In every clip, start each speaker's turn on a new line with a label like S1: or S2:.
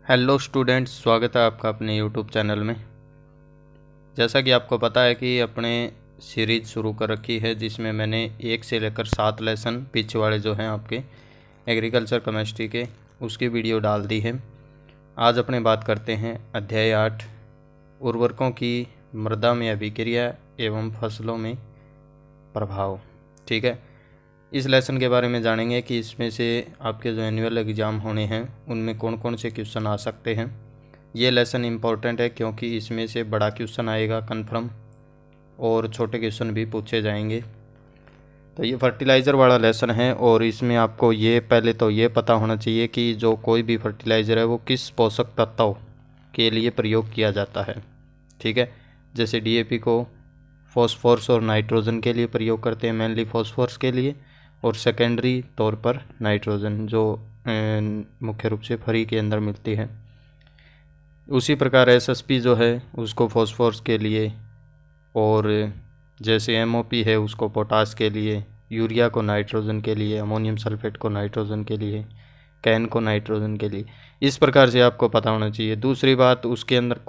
S1: Hello students, स्वागत है आपका अपने यूट्यूब चैनल में। जैसा कि आपको पता है कि अपने सीरीज़ शुरू कर रखी है जिसमें मैंने 1 से लेकर 7 लेसन पीछे वाले जो हैं आपके एग्रीकल्चर केमिस्ट्री के उसकी वीडियो डाल दी है। आज अपने बात करते हैं अध्याय 8 उर्वरकों की मृदा में अभिक्रिया एवं फसलों में प्रभाव। ठीक है, इस लेसन के बारे में जानेंगे कि इसमें से आपके जो एनुअल एग्ज़ाम होने हैं उनमें कौन कौन से क्वेश्चन आ सकते हैं। ये लेसन इम्पॉर्टेंट है क्योंकि इसमें से बड़ा क्वेश्चन आएगा कंफर्म और छोटे क्वेश्चन भी पूछे जाएंगे। तो ये फर्टिलाइज़र वाला लेसन है और इसमें आपको ये पहले तो ये पता होना चाहिए कि जो कोई भी फर्टिलाइज़र है वो किस पोषक तत्व के लिए प्रयोग किया जाता है। ठीक है, जैसे डीएपी को फॉस्फोरस और नाइट्रोजन के लिए प्रयोग करते हैं, मेनली फॉस्फोरस के लिए, और सेकेंडरी तौर पर नाइट्रोजन जो मुख्य रूप से फरी के अंदर मिलती है। उसी प्रकार एसएसपी जो है उसको फॉस्फोरस के लिए, और जैसे एमओपी है उसको पोटास के लिए, यूरिया को नाइट्रोजन के लिए, अमोनियम सल्फेट को नाइट्रोजन के लिए, कैन को नाइट्रोजन के लिए। इस प्रकार से आपको पता होना चाहिए। दूसरी बात, उसके अंदर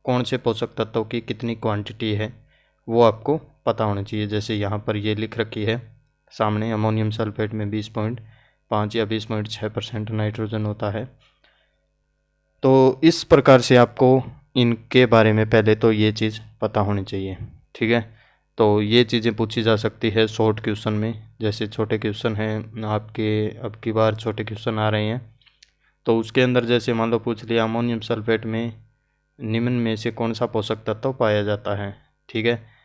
S1: कौन से पोषक तत्वों की कितनी क्वांटिटी है वो आपको पता होना चाहिए। जैसे यहाँ पर ये लिख रखी है सामने, अमोनियम सल्फेट में 20.5 या 20.6% नाइट्रोजन होता है। तो इस प्रकार से आपको इनके बारे में पहले तो ये चीज़ पता होनी चाहिए। ठीक है, तो ये चीज़ें पूछी जा सकती है शॉर्ट क्वेश्चन में। जैसे छोटे क्वेश्चन हैं आपके, अब की बार छोटे क्वेश्चन आ रहे हैं, तो उसके अंदर जैसे मान लो पूछ लिया अमोनियम सल्फेट में निम्न में से कौन सा पोषक तत्व पाया जाता है। ठीक है,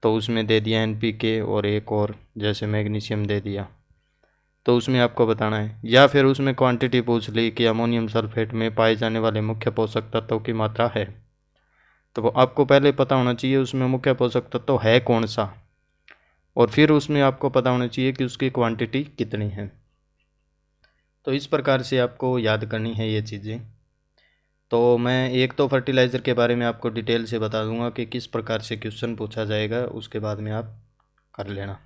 S1: तो उसमें दे दिया एनपीके और एक और जैसे मैग्नीशियम दे दिया, तो उसमें आपको बताना है। या फिर उसमें क्वांटिटी पूछ ली कि अमोनियम सल्फेट में पाए जाने वाले मुख्य पोषक तत्वों की मात्रा है, तो आपको पहले पता होना चाहिए उसमें मुख्य पोषक तत्व है कौन सा, और फिर उसमें आपको पता होना चाहिए कि उसकी क्वांटिटी कितनी है। तो इस प्रकार से आपको याद करनी है ये चीज़ें। तो मैं एक तो फर्टिलाइज़र के बारे में आपको डिटेल से बता दूंगा कि किस प्रकार से क्वेश्चन पूछा जाएगा, उसके बाद में आप कर लेना।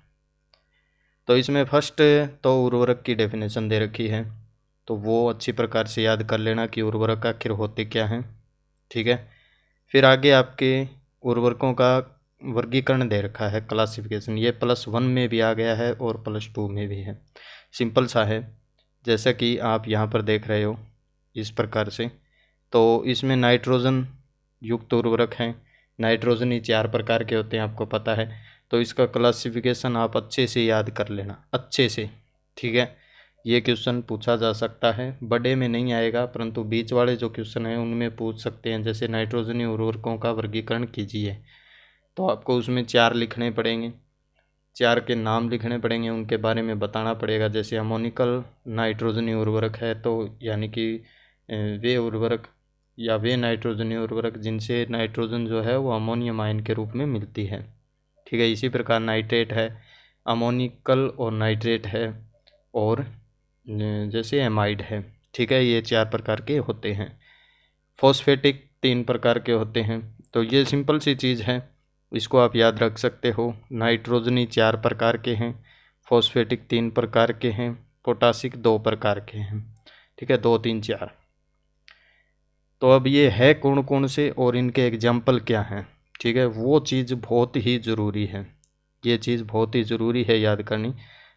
S1: तो इसमें फर्स्ट तो उर्वरक की डेफिनेशन दे रखी है, तो वो अच्छी प्रकार से याद कर लेना कि उर्वरक आखिर होते क्या हैं। ठीक है, फिर आगे आपके उर्वरकों का वर्गीकरण दे रखा है, क्लासिफिकेशन। ये +1 में भी आ गया है और +2 में भी है। सिंपल सा है, जैसा कि आप यहाँ पर देख रहे हो इस प्रकार से। तो इसमें नाइट्रोजन युक्त उर्वरक हैं। नाइट्रोजन ही 4 प्रकार के होते हैं, आपको पता है। तो इसका क्लासिफिकेशन आप अच्छे से याद कर लेना, अच्छे से। ठीक है, ये क्वेश्चन पूछा जा सकता है, बड़े में नहीं आएगा परंतु बीच वाले जो क्वेश्चन हैं उनमें पूछ सकते हैं। जैसे नाइट्रोजनी उर्वरकों का वर्गीकरण कीजिए, तो आपको उसमें 4 लिखने पड़ेंगे, 4 के नाम लिखने पड़ेंगे, उनके बारे में बताना पड़ेगा। जैसे अमोनिकल नाइट्रोजनी उर्वरक है, तो यानी कि वे उर्वरक या वे नाइट्रोजनी उर्वरक जिनसे नाइट्रोजन जो है वो अमोनियम आयन के रूप में मिलती है। ठीक है, इसी प्रकार नाइट्रेट है, अमोनिकल और नाइट्रेट है, और जैसे एमाइड है। ठीक है, ये 4 प्रकार के होते हैं। फॉस्फेटिक 3 प्रकार के होते हैं। तो ये सिंपल सी चीज़ है, इसको आप याद रख सकते हो। नाइट्रोजनी 4 प्रकार के हैं, फॉस्फेटिक 3 प्रकार के हैं, पोटासिक 2 प्रकार के हैं। ठीक है, 2 3 4। तो अब ये है कौन कौन से और इनके एग्जाम्पल क्या हैं। ठीक है, वो चीज़ बहुत ही ज़रूरी है, ये चीज़ बहुत ही ज़रूरी है याद करनी।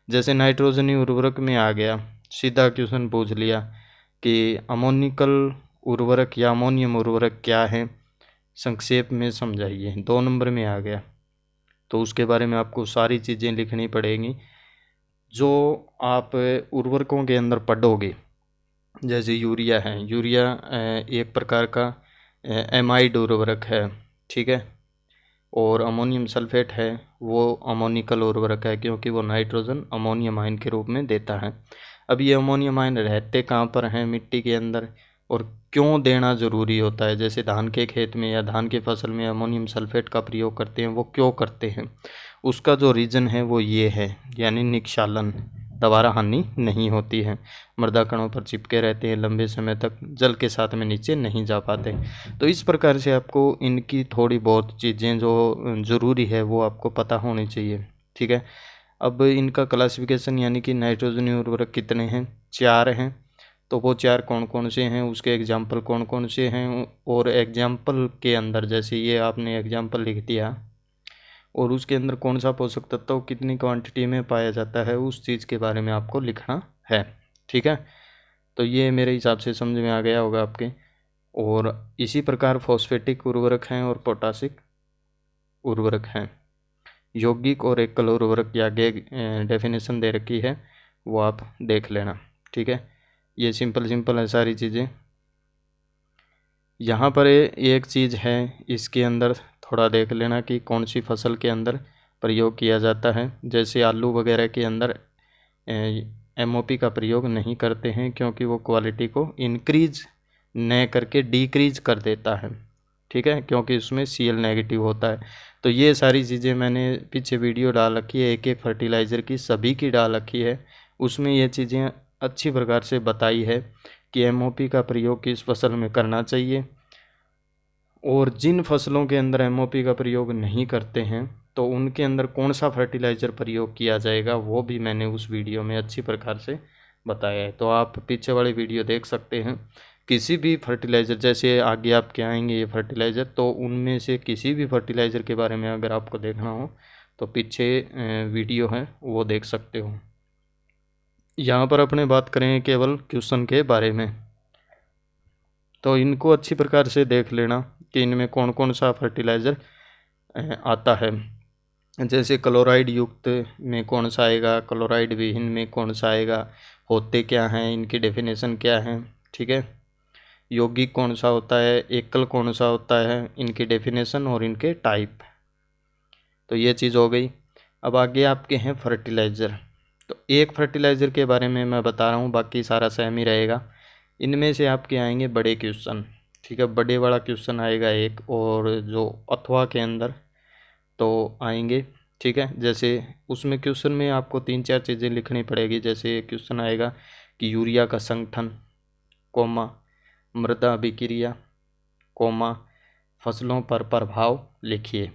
S1: जैसे नाइट्रोजनी उर्वरक में आ गया, सीधा क्वेश्चन पूछ लिया कि अमोनिकल उर्वरक या अमोनियम उर्वरक क्या है, संक्षेप में समझाइए। 2 नंबर में आ गया, तो उसके बारे में आपको सारी चीज़ें लिखनी पड़ेंगी जो आप उर्वरकों के अंदर पढ़ोगे। जैसे यूरिया है, यूरिया एक प्रकार का एमाइड उर्वरक है। ठीक है, और अमोनियम सल्फेट है, वो अमोनिकल उर्वरक है क्योंकि वो नाइट्रोजन अमोनियम आयन के रूप में देता है। अब ये अमोनियम आयन रहते कहाँ पर हैं मिट्टी के अंदर, और क्यों देना ज़रूरी होता है। जैसे धान के खेत में या धान की फसल में अमोनियम सल्फेट का प्रयोग करते हैं, वो क्यों करते हैं, उसका जो रीज़न है वो ये है, यानी निक्षालन, दोबारा हानि नहीं होती है। मृदा कणों पर चिपके रहते हैं, लंबे समय तक जल के साथ में नीचे नहीं जा पाते। तो इस प्रकार से आपको इनकी थोड़ी बहुत चीज़ें जो ज़रूरी है वो आपको पता होनी चाहिए। ठीक है, अब इनका क्लासिफिकेशन यानी कि नाइट्रोजनी उर्वरक कितने हैं, 4 हैं। तो वो चार कौन कौन से हैं, उसके एग्जाम्पल कौन कौन से हैं, और एग्जाम्पल के अंदर जैसे ये आपने एग्जाम्पल लिख दिया और उसके अंदर कौन सा पोषक तत्व कितनी क्वांटिटी में पाया जाता है, उस चीज़ के बारे में आपको लिखना है। ठीक है, तो ये मेरे हिसाब से समझ में आ गया होगा आपके। और इसी प्रकार फॉस्फेटिक उर्वरक हैं और पोटासिक उर्वरक हैं। यौगिक और एकल उर्वरक की आगे डेफिनेशन दे रखी है, वो आप देख लेना। ठीक है, ये सिंपल है सारी चीज़ें। यहाँ पर एक चीज़ है, इसके अंदर थोड़ा देख लेना कि कौन सी फसल के अंदर प्रयोग किया जाता है। जैसे आलू वगैरह के अंदर एमओपी का प्रयोग नहीं करते हैं, क्योंकि वो क्वालिटी को इंक्रीज न करके डिक्रीज कर देता है। ठीक है, क्योंकि उसमें सीएल नेगेटिव होता है। तो ये सारी चीज़ें मैंने पीछे वीडियो डाल रखी है, एक एक फर्टिलाइज़र की सभी की डाल रखी है, उसमें ये चीज़ें अच्छी प्रकार से बताई है कि एमओपी का प्रयोग किस फसल में करना चाहिए, और जिन फसलों के अंदर एमओपी का प्रयोग नहीं करते हैं तो उनके अंदर कौन सा फर्टिलाइज़र प्रयोग किया जाएगा, वो भी मैंने उस वीडियो में अच्छी प्रकार से बताया है। तो आप पीछे वाले वीडियो देख सकते हैं। किसी भी फर्टिलाइज़र, जैसे आगे आपके आएंगे ये फर्टिलाइज़र, तो उनमें से किसी भी फर्टिलाइज़र के बारे में अगर आपको देखना हो तो पीछे वीडियो है वो देख सकते हो। यहाँ पर अपने बात करें केवल क्वेश्चन के बारे में, तो इनको अच्छी प्रकार से देख लेना कि इनमें कौन कौन सा फर्टिलाइज़र आता है। जैसे क्लोराइड युक्त में कौन सा आएगा, क्लोराइड विहीन में कौन सा आएगा, होते क्या हैं, इनकी डेफिनेशन क्या है। ठीक है, यौगिक कौन सा होता है, एकल कौन सा होता है, इनकी डेफिनेशन और इनके टाइप। तो ये चीज़ हो गई। अब आगे आपके हैं फर्टिलाइज़र। तो एक फर्टिलाइज़र के बारे में मैं बता रहा हूँ, बाकी सारा सेम ही रहेगा। इनमें से आपके आएंगे बड़े क्वेश्चन। ठीक है, बड़े वाला क्वेश्चन आएगा एक, और जो अथवा के अंदर तो आएंगे। ठीक है, जैसे उसमें क्वेश्चन में आपको 3-4 चीज़ें लिखनी पड़ेगी। जैसे क्वेश्चन आएगा कि यूरिया का संगठन, कोमा मृदा अभिक्रिया, कोमा फसलों पर प्रभाव लिखिए,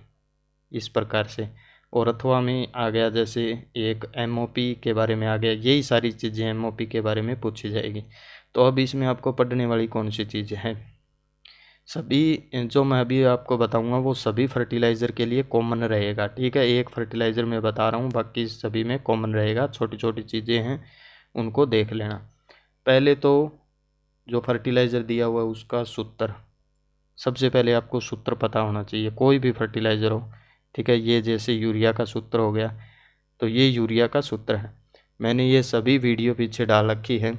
S1: इस प्रकार से। और अथवा में आ गया जैसे एक एमओपी के बारे में आ गया, यही सारी चीज़ें एमओपी के बारे में पूछी जाएगी। तो अब इसमें आपको पढ़ने वाली कौन सी चीज़ है, सभी जो मैं अभी आपको बताऊंगा वो सभी फर्टिलाइज़र के लिए कॉमन रहेगा। ठीक है, एक फर्टिलाइज़र मैं बता रहा हूँ, बाकी सभी में कॉमन रहेगा। छोटी छोटी चीज़ें हैं, उनको देख लेना। पहले तो जो फर्टिलाइज़र दिया हुआ है उसका सूत्र, सबसे पहले आपको सूत्र पता होना चाहिए, कोई भी फर्टिलाइज़र हो। ठीक है, ये जैसे यूरिया का सूत्र हो गया, तो ये यूरिया का सूत्र है। मैंने ये सभी वीडियो पीछे डाल रखी है,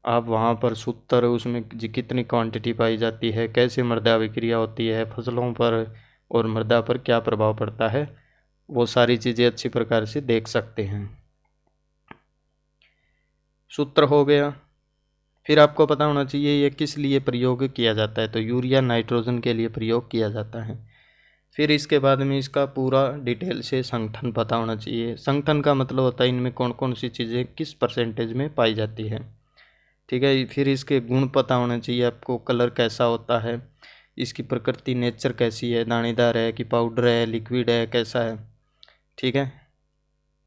S1: आप वहाँ पर सूत्र, उसमें कितनी क्वांटिटी पाई जाती है, कैसे मृदा अभिक्रिया होती है, फसलों पर और मृदा पर क्या प्रभाव पड़ता है, वो सारी चीज़ें अच्छी प्रकार से देख सकते हैं। सूत्र हो गया। फिर आपको पता होना चाहिए ये किस लिए प्रयोग किया जाता है, तो यूरिया नाइट्रोजन के लिए प्रयोग किया जाता है। फिर इसके बाद में इसका पूरा डिटेल से संगठन पता होना चाहिए। संगठन का मतलब होता है इनमें कौन कौन सी चीज़ें किस परसेंटेज में पाई जाती है। ठीक है, फिर इसके गुण पता होने चाहिए आपको, कलर कैसा होता है, इसकी प्रकृति नेचर कैसी है, दानेदार है कि पाउडर है, लिक्विड है, कैसा है। ठीक है,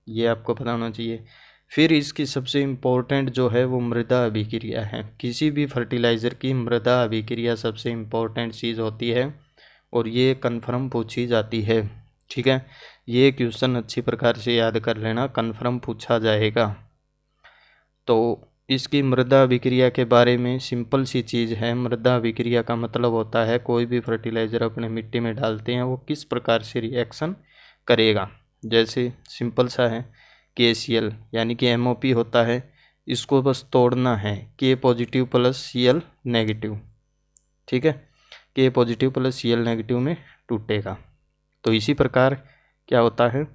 S1: ये आपको पता होना चाहिए। फिर इसकी सबसे इम्पोर्टेंट जो है वो मृदा अभिक्रिया है। किसी भी फर्टिलाइज़र की मृदा अभिक्रिया सबसे इम्पोर्टेंट चीज़ होती है, और ये कन्फर्म पूछी जाती है। ठीक है, ये क्वेश्चन अच्छी प्रकार से याद कर लेना, कन्फर्म पूछा जाएगा। तो इसकी मृदा अभिक्रिया के बारे में सिंपल सी चीज़ है। मृदा अभिक्रिया का मतलब होता है कोई भी फर्टिलाइज़र अपने मिट्टी में डालते हैं वो किस प्रकार से रिएक्शन करेगा। जैसे सिंपल सा है, KCl यानी कि MOP होता है, इसको बस तोड़ना है, K positive plus Cl negative. ठीक है, K positive plus Cl negative में टूटेगा। तो इसी प्रकार क्या होता है,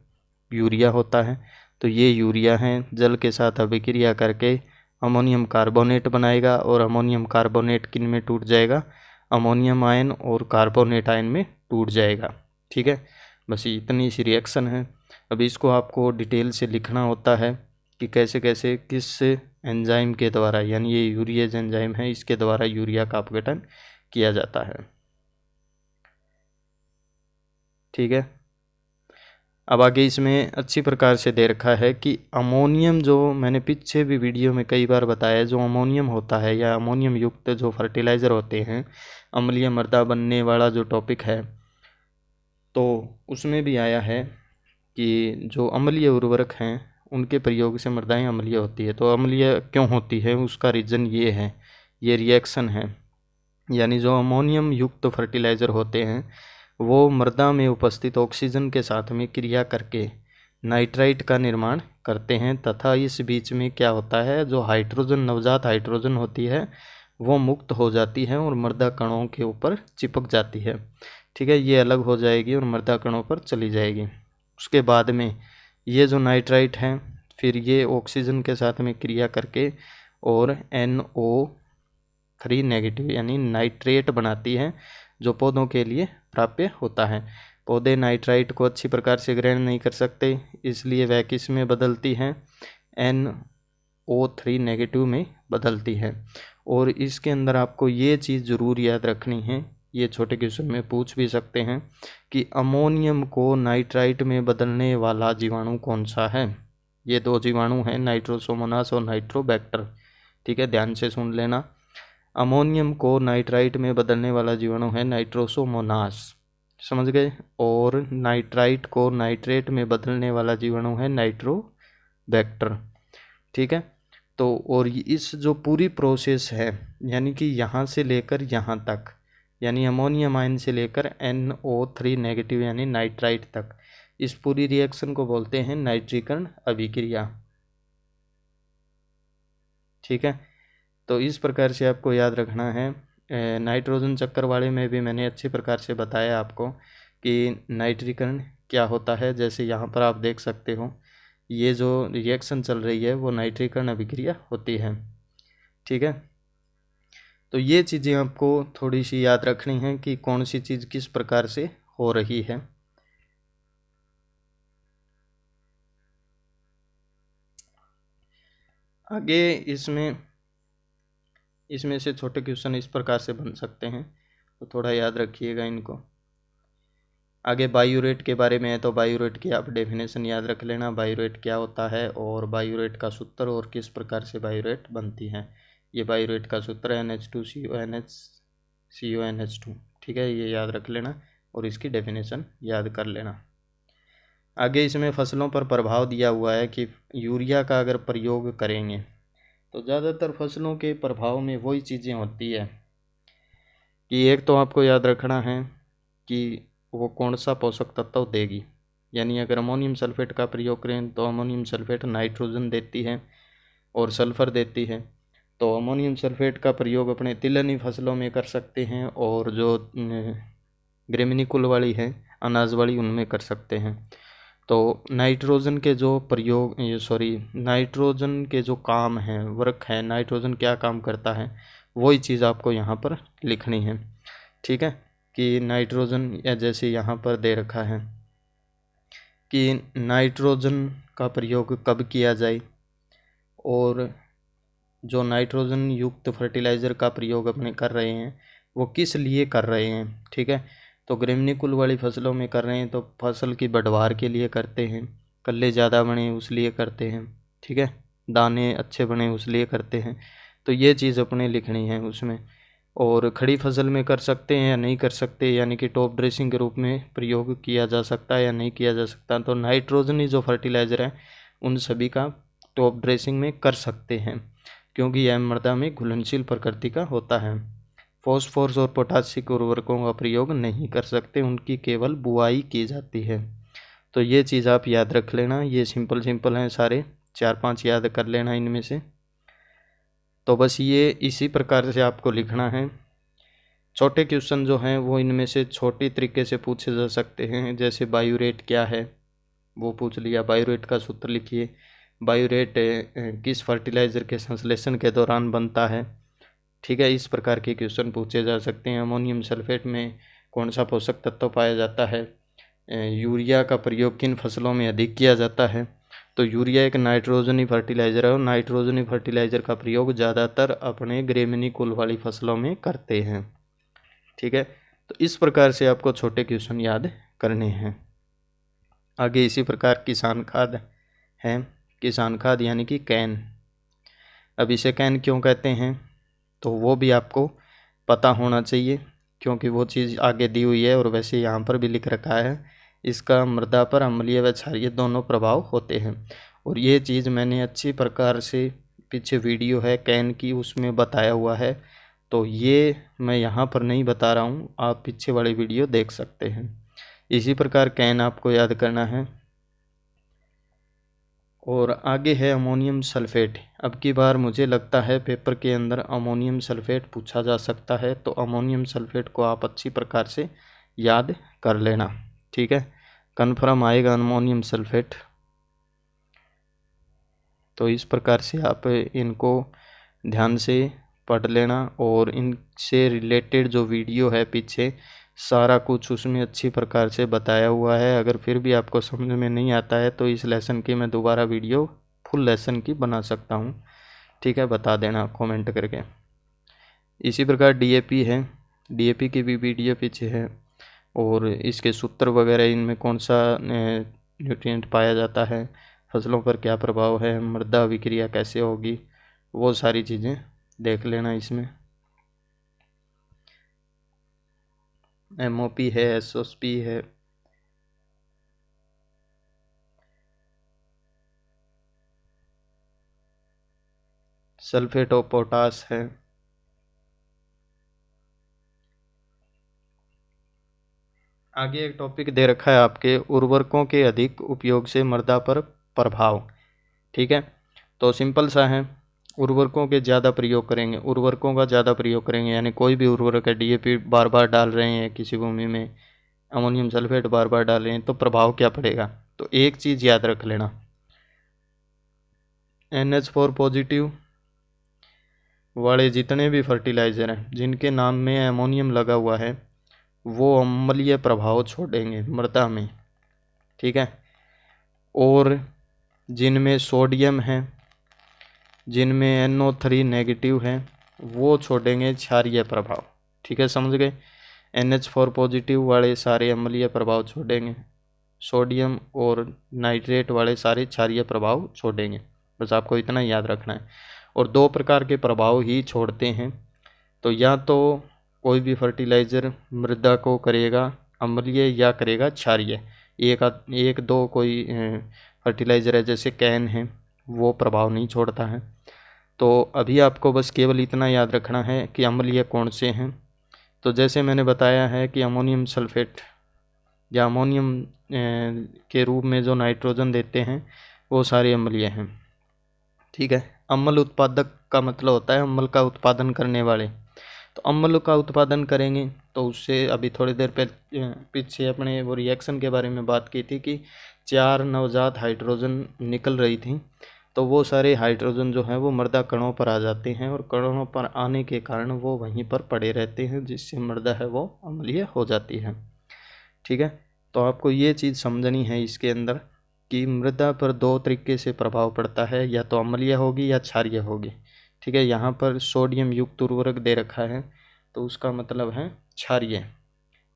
S1: यूरिया होता है। तो ये यूरिया है, जल के साथ अभिक्रिया करके अमोनियम कार्बोनेट बनाएगा, और अमोनियम कार्बोनेट किन में टूट जाएगा, अमोनियम आयन और कार्बोनेट आयन में टूट जाएगा। ठीक है, बस इतनी सी रिएक्शन है। अब इसको आपको डिटेल से लिखना होता है कि कैसे कैसे किस एंजाइम के द्वारा, यानी ये यूरिएज एंजाइम है, इसके द्वारा यूरिया का अपघटन किया जाता है। ठीक है, अब आगे इसमें अच्छी प्रकार से दे रखा है कि अमोनियम, जो मैंने पीछे भी वीडियो में कई बार बताया है, जो अमोनियम होता है या अमोनियम युक्त जो फर्टिलाइज़र होते हैं, अम्लीय मृदा बनने वाला जो टॉपिक है, तो उसमें भी आया है कि जो अम्लीय उर्वरक हैं उनके प्रयोग से मृदाएं अम्लीय होती है। तो अम्लीय क्यों होती है, उसका रीज़न ये है, ये रिएक्शन है। यानी जो अमोनियम युक्त फर्टिलाइज़र होते हैं वो मृदा में उपस्थित ऑक्सीजन के साथ में क्रिया करके नाइट्राइट का निर्माण करते हैं, तथा इस बीच में क्या होता है, जो हाइड्रोजन, नवजात हाइड्रोजन होती है वो मुक्त हो जाती है और मृदा कणों के ऊपर चिपक जाती है। ठीक है, ये अलग हो जाएगी और मृदा कणों पर चली जाएगी। उसके बाद में ये जो नाइट्राइट है फिर ये ऑक्सीजन के साथ में क्रिया करके और NO3 नेगेटिव यानी नाइट्रेट बनाती है, जो पौधों के लिए प्राप्य होता है। पौधे नाइट्राइट को अच्छी प्रकार से ग्रहण नहीं कर सकते, इसलिए वह किस में बदलती हैं, NO3 नेगेटिव में बदलती है। और इसके अंदर आपको ये चीज़ ज़रूर याद रखनी है, ये छोटे क्वेश्चन में पूछ भी सकते हैं कि अमोनियम को नाइट्राइट में बदलने वाला जीवाणु कौन सा है। ये दो जीवाणु हैं, नाइट्रोसोमोनास और नाइट्रोबैक्टर। ठीक है, ध्यान से सुन लेना। अमोनियम को नाइट्राइट में बदलने वाला जीवाणु है नाइट्रोसोमोनास, समझ गए। और नाइट्राइट को नाइट्रेट में बदलने वाला जीवाणु है नाइट्रोबैक्टर। ठीक है, तो और इस जो पूरी प्रोसेस है, यानी कि यहाँ से लेकर यहाँ तक, यानी अमोनियम आयन से लेकर NO3 नेगेटिव यानी नाइट्राइट तक, इस पूरी रिएक्शन को बोलते हैं नाइट्रीकरण अभिक्रिया। ठीक है, तो इस प्रकार से आपको याद रखना है। नाइट्रोजन चक्कर वाले में भी मैंने अच्छी प्रकार से बताया आपको कि नाइट्रीकरण क्या होता है। जैसे यहाँ पर आप देख सकते हो, ये जो रिएक्शन चल रही है वो नाइट्रीकरण अभिक्रिया होती है। ठीक है, तो ये चीज़ें आपको थोड़ी सी याद रखनी है कि कौन सी चीज़ किस प्रकार से हो रही है। आगे इसमें से छोटे क्वेश्चन इस प्रकार से बन सकते हैं, तो थोड़ा याद रखिएगा इनको। आगे बायोरेट के बारे में है, तो बायोरेट की आप डेफिनेशन याद रख लेना, बायोरेट क्या होता है और बायोरेट का सूत्र और किस प्रकार से बायोरेट बनती है। ये बायोरेट का सूत्र है NH2CONH2। ठीक है, ये याद रख लेना और इसकी डेफिनेशन याद कर लेना। आगे इसमें फसलों पर प्रभाव दिया हुआ है कि यूरिया का अगर प्रयोग करेंगे तो ज़्यादातर फसलों के प्रभाव में वही चीज़ें होती है कि एक तो आपको याद रखना है कि वो कौन सा पोषक तत्व देगी। यानी अगर अमोनियम सल्फेट का प्रयोग करें तो अमोनियम सल्फेट नाइट्रोजन देती है और सल्फ़र देती है। तो अमोनियम सल्फेट का प्रयोग अपने तिलहनी फसलों में कर सकते हैं और जो ग्रेमिनी कुल वाली है, अनाज वाली, उनमें कर सकते हैं। तो नाइट्रोजन के जो नाइट्रोजन के जो काम है, वर्क है, नाइट्रोजन क्या काम करता है, वही चीज़ आपको यहाँ पर लिखनी है। ठीक है, कि नाइट्रोजन, या जैसे यहाँ पर दे रखा है कि नाइट्रोजन का प्रयोग कब किया जाए और जो नाइट्रोजन युक्त फर्टिलाइज़र का प्रयोग अपने कर रहे हैं वो किस लिए कर रहे हैं। ठीक है, तो ग्रेमिनी कुल वाली फसलों में कर रहे हैं तो फसल की बढ़वार के लिए करते हैं, कल्ले ज़्यादा बने उस लिए करते हैं। ठीक है, दाने अच्छे बने उस लिए करते हैं। तो ये चीज़ अपने लिखनी है उसमें। और खड़ी फसल में कर सकते हैं या नहीं कर सकते, यानी कि टॉप ड्रेसिंग के रूप में प्रयोग किया जा सकता है या नहीं किया जा सकता। तो नाइट्रोजन ही जो फर्टिलाइज़र है उन सभी का टॉप ड्रेसिंग में कर सकते हैं, क्योंकि यह मृदा में घुलनशील प्रकृति का होता है। फॉस्फोरस और पोटासिक उर्वरकों का प्रयोग नहीं कर सकते, उनकी केवल बुआई की जाती है। तो ये चीज़ आप याद रख लेना। ये सिंपल हैं सारे, 4-5 याद कर लेना इनमें से। तो बस ये इसी प्रकार से आपको लिखना है। छोटे क्वेश्चन जो हैं वो इनमें से छोटे तरीके से पूछे जा सकते हैं। जैसे बायोरेट क्या है वो पूछ लिया, बायोरेट का सूत्र लिखिए, बायोरेट किस फर्टिलाइज़र के संश्लेषण के दौरान बनता है। ठीक है, इस प्रकार के क्वेश्चन पूछे जा सकते हैं। अमोनियम सल्फेट में कौन सा पोषक तत्व पाया जाता है, यूरिया का प्रयोग किन फसलों में अधिक किया जाता है। तो यूरिया एक नाइट्रोजनी फर्टिलाइज़र है और नाइट्रोजनी फर्टिलाइज़र का प्रयोग ज़्यादातर अपने ग्रेमिनी कुल वाली फसलों में करते हैं। ठीक है, तो इस प्रकार से आपको छोटे क्वेश्चन याद करने हैं। आगे इसी प्रकार किसान खाद है, किसान खाद यानी कि कैन। अब इसे कैन क्यों कहते हैं तो वो भी आपको पता होना चाहिए, क्योंकि वो चीज़ आगे दी हुई है और वैसे यहाँ पर भी लिख रखा है। इसका मृदा पर अम्लीय व क्षारीय दोनों प्रभाव होते हैं, और ये चीज़ मैंने अच्छी प्रकार से पीछे वीडियो है कैन की उसमें बताया हुआ है, तो ये मैं यहाँ पर नहीं बता रहा हूँ, आप पीछे वाली वीडियो देख सकते हैं। इसी प्रकार कैन आपको याद करना है। और आगे है अमोनियम सल्फेट। अब की बार मुझे लगता है पेपर के अंदर अमोनियम सल्फेट पूछा जा सकता है, तो अमोनियम सल्फेट को आप अच्छी प्रकार से याद कर लेना, ठीक है। कन्फर्म आएगा अमोनियम सल्फेट। तो इस प्रकार से आप इनको ध्यान से पढ़ लेना, और इनसे रिलेटेड जो वीडियो है पीछे सारा कुछ उसमें अच्छी प्रकार से बताया हुआ है। अगर फिर भी आपको समझ में नहीं आता है तो इस लेसन की मैं दोबारा वीडियो फुल लेसन की बना सकता हूँ, ठीक है, बता देना कमेंट करके। इसी प्रकार डीएपी है, डीएपी की भी वीडियो पीछे है, और इसके सूत्र वगैरह, इनमें कौन सा न्यूट्रिएंट पाया जाता है, फसलों पर क्या प्रभाव है, मृदा विक्रिया कैसे होगी, वो सारी चीज़ें देख लेना। इसमें एमओपी है, एसओपी है, सल्फेट ऑफ पोटास है। आगे एक टॉपिक दे रखा है आपके उर्वरकों के अधिक उपयोग से मृदा पर प्रभाव, ठीक है। तो सिंपल सा है, उर्वरकों के ज़्यादा प्रयोग करेंगे, उर्वरकों का ज़्यादा प्रयोग करेंगे, यानी कोई भी उर्वरक है, डीएपी बार बार डाल रहे हैं किसी भूमि में, अमोनियम सल्फेट बार बार डाल रहे हैं, तो प्रभाव क्या पड़ेगा। तो एक चीज़ याद रख लेना, NH4 पॉजिटिव वाले जितने भी फर्टिलाइज़र हैं जिनके नाम में अमोनियम लगा हुआ है वो अम्लीय प्रभाव छोड़ेंगे मृदा में, ठीक है। और जिनमें सोडियम है, जिनमें NO3 नेगेटिव है, वो छोड़ेंगे क्षारीय प्रभाव, ठीक है, समझ गए। NH4 पॉजिटिव वाले सारे अम्लीय प्रभाव छोड़ेंगे, सोडियम और नाइट्रेट वाले सारे क्षारीय प्रभाव छोड़ेंगे, बस आपको इतना याद रखना है। और दो प्रकार के प्रभाव ही छोड़ते हैं, तो या तो कोई भी फर्टिलाइज़र मृदा को करेगा अम्लीय या करेगा क्षारीय, एक दो कोई फर्टिलाइज़र है जैसे कैन है वो प्रभाव नहीं छोड़ता है। तो अभी आपको बस केवल इतना याद रखना है कि अम्लीय कौन से हैं। तो जैसे मैंने बताया है कि अमोनियम सल्फेट या अमोनियम के रूप में जो नाइट्रोजन देते हैं वो सारे अम्लीय हैं, ठीक है। अम्ल उत्पादक का मतलब होता है अम्ल का उत्पादन करने वाले, तो अम्ल का उत्पादन करेंगे तो उससे अभी थोड़ी देर पीछे अपने वो रिएक्शन के बारे में बात की थी कि 4 नवजात हाइड्रोजन निकल रही थी, तो वो सारे हाइड्रोजन जो हैं वो मृदा कणों पर आ जाते हैं, और कणों पर आने के कारण वो वहीं पर पड़े रहते हैं, जिससे मृदा है वो अम्लीय हो जाती है, ठीक है। तो आपको ये चीज़ समझनी है इसके अंदर कि मृदा पर दो तरीके से प्रभाव पड़ता है, या तो अम्लीय होगी या क्षारीय होगी, ठीक है। यहाँ पर सोडियम युक्त उर्वरक दे रखा है तो उसका मतलब है क्षारीय,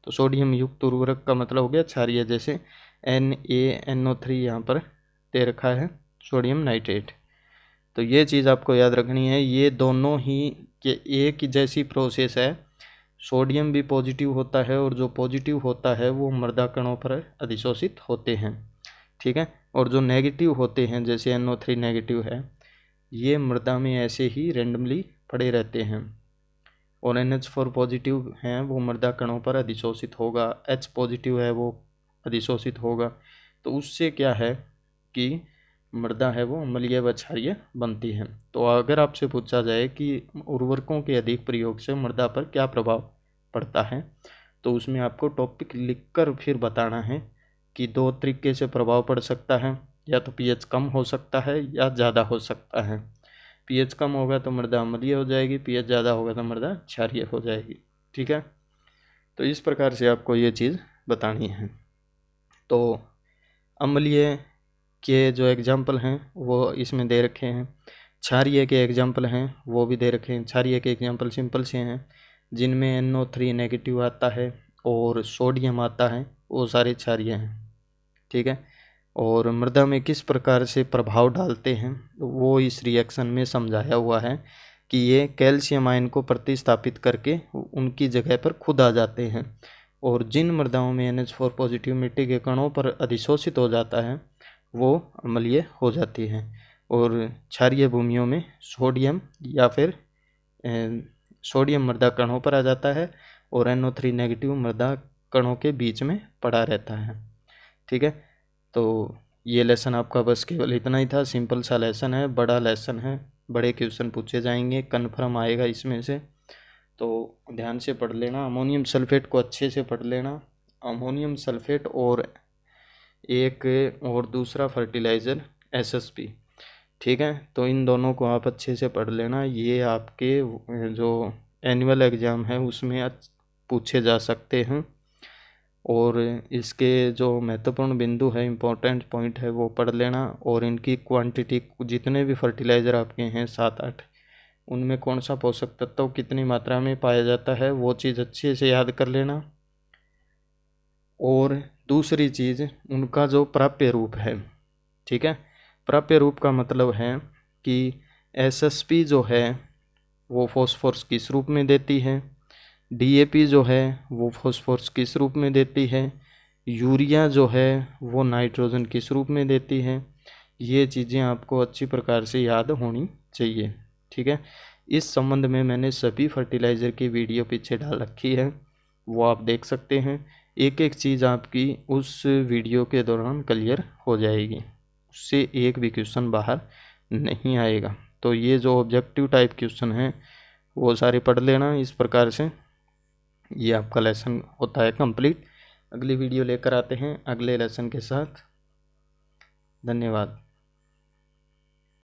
S1: तो सोडियम युक्त उर्वरक का मतलब हो गया क्षारीय, जैसे NaNO3 यहाँ पर दे रखा है सोडियम नाइट्रेट। तो ये चीज़ आपको याद रखनी है, ये दोनों ही के एक ही जैसी प्रोसेस है, सोडियम भी पॉजिटिव होता है और जो पॉजिटिव होता है वो मृदा कणों पर अधिशोषित होते हैं, ठीक है। और जो नेगेटिव होते हैं जैसे NO3 नेगेटिव है, ये मृदा में ऐसे ही रेंडमली पड़े रहते हैं, और NH4 पॉजिटिव हैं वो मृदा कणों पर अधिशोषित होगा, H पॉजिटिव है वो अधिशोषित होगा, तो उससे क्या है कि मृदा है वो अम्लीय व क्षारीय बनती है। तो अगर आपसे पूछा जाए कि उर्वरकों के अधिक प्रयोग से मृदा पर क्या प्रभाव पड़ता है, तो उसमें आपको टॉपिक लिखकर फिर बताना है कि दो तरीके से प्रभाव पड़ सकता है, या तो pH कम हो सकता है या ज़्यादा हो सकता है। pH कम होगा तो मृदा अम्लीय हो जाएगी, pH ज़्यादा होगा तो मृदा क्षारीय हो जाएगी, ठीक है। तो इस प्रकार से आपको ये चीज़ बतानी है। तो अम्लीय के जो एग्जाम्पल हैं वो इसमें दे रखे हैं, क्षारीय के एग्जाम्पल हैं वो भी दे रखे हैं। क्षारीय के एग्जाम्पल सिंपल से हैं, जिनमें NO3 नेगेटिव आता है और सोडियम आता है, वो सारे क्षारीय हैं, ठीक है। और मृदा में किस प्रकार से प्रभाव डालते हैं वो इस रिएक्शन में समझाया हुआ है कि ये कैल्शियम आयन को प्रतिस्थापित करके उनकी जगह पर खुद आ जाते हैं, और जिन मृदाओं में NH4 पॉजिटिव मिट्टी के कणों पर अधिशोषित हो जाता है वो अम्लीय हो जाती है, और क्षारीय भूमियों में सोडियम या फिर सोडियम मृदा कणों पर आ जाता है और NO3 नेगेटिव मृदा कणों के बीच में पड़ा रहता है। ठीक है, तो ये लेसन आपका बस केवल इतना ही था। सिंपल सा लेसन है, बड़ा लेसन है, बड़े क्वेश्चन पूछे जाएंगे, कन्फर्म आएगा इसमें से, तो ध्यान से पढ़ लेना। अमोनियम सल्फेट को अच्छे से पढ़ लेना। अमोनियम सल्फेट और एक और दूसरा फर्टिलाइज़र SSP। ठीक है, तो इन दोनों को आप अच्छे से पढ़ लेना। ये आपके जो एनुअल एग्ज़ाम है उसमें पूछे जा सकते हैं, और इसके जो महत्वपूर्ण बिंदु है, इम्पोर्टेंट पॉइंट है, वो पढ़ लेना। और इनकी क्वांटिटी, जितने भी फर्टिलाइज़र आपके हैं 7-8, उनमें कौन सा पोषक तत्व कितनी मात्रा में पाया जाता है वो चीज़ अच्छे से याद कर लेना। और दूसरी चीज़, उनका जो प्राप्य रूप है, ठीक है, प्राप्य रूप का मतलब है कि SSP जो है वो फॉस्फोरस किस रूप में देती है, DAP जो है वो फॉस्फोरस किस रूप में देती है, यूरिया जो है वो नाइट्रोजन किस रूप में देती है, ये चीज़ें आपको अच्छी प्रकार से याद होनी चाहिए। ठीक है, इस संबंध में मैंने सभी फर्टिलाइज़र की वीडियो पीछे डाल रखी है, वो आप देख सकते हैं। एक एक चीज़ आपकी उस वीडियो के दौरान क्लियर हो जाएगी, उससे एक भी क्वेश्चन बाहर नहीं आएगा। तो ये जो ऑब्जेक्टिव टाइप क्वेश्चन हैं वो सारे पढ़ लेना इस प्रकार से। ये आपका लेसन होता है कंप्लीट। अगली वीडियो लेकर आते हैं अगले लेसन के साथ। धन्यवाद।